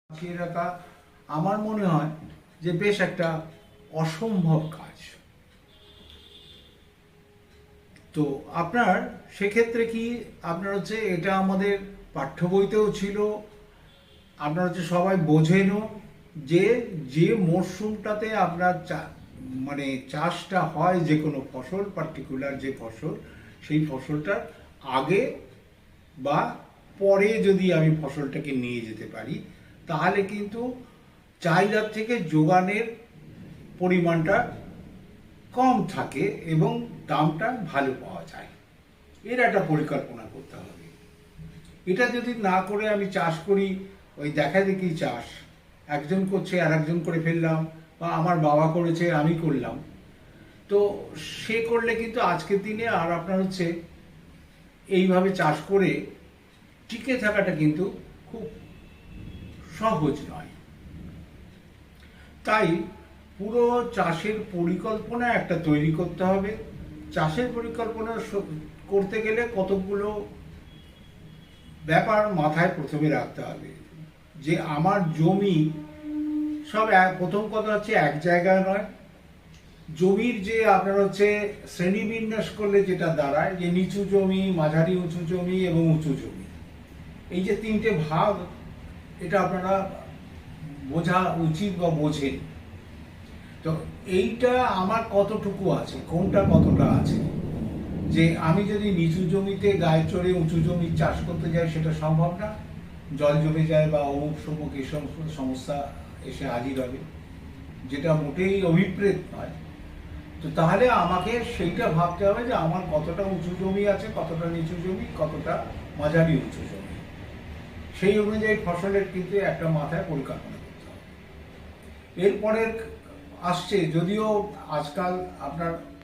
বাঁচিয়ে রাখা আমার মনে হয় যে বেশ একটা অসম্ভব কাজ। তো আপনার সেক্ষেত্রে কি আপনার হচ্ছে এটা আমাদের পাঠ্য বইতেও ছিল, আপনার হচ্ছে সবাই বোঝেনও যে যে মরশুমটাতে আপনার মানে চাষটা হয়, যে কোনো ফসল পার্টিকুলার যে ফসল, সেই ফসলটার আগে বা পরে যদি আমি ফসলটাকে নিয়ে যেতে পারি তাহলে কিন্তু চাহিদার থেকে যোগানের পরিমাণটা কম থাকে এবং দামটা ভালো পাওয়া যায়। এর একটা পরিকল্পনা করতে হবে। এটা যদি না করে আমি চাষ করি ওই দেখা দেখি চাষ, একজন করছে আর একজন করে ফেললাম, বা আমার বাবা করেছে আমি করলাম, তো সে করলে কিন্তু আজকের দিনে আর আপনার হচ্ছে এইভাবে চাষ করে টিকে থাকাটা কিন্তু খুব সহজ নয়। তাই পুরো চাষের পরিকল্পনা একটা তৈরি করতে হবে। চাষের পরিকল্পনা করতে গেলে কতগুলো ব্যাপার মাথায় প্রথমে রাখতে হবে। যে আমার জমি সব প্রথম কথা হচ্ছে এক জায়গায় নয়। জমির যে আপনার হচ্ছে শ্রেণীবিন্যাস করলে যেটা দাঁড়ায় যে নিচু জমি, মাঝারি উঁচু জমি এবং উঁচু জমি, এই যে তিনটে ভাগ, এটা আপনারা বোঝা উচিত বা বোঝেন। তো এইটা আমার কতটুকু আছে, কোনটা কতটা আছে, যে আমি যদি নিচু জমিতে গায়ে চড়ে উঁচু জমি চাষ করতে যাই সেটা সম্ভব না, জল জমে যায় বা অমুক সমুক এই সমস্ত সমস্যা এসে হাজির হবে, যেটা মোটেই অভিপ্রেত নয়। তো তাহলে আমাকে সেইটা ভাবতে হবে যে আমার কতটা উঁচু জমি আছে, কতটা নিচু জমি, কতটা মাঝারি উঁচু জমি, সেই অনুযায়ী ফসলের কিন্তু একটা মাথায় পরিকল্পনা করতে হবে। এরপরে আসছে, যদিও আজকাল আপনার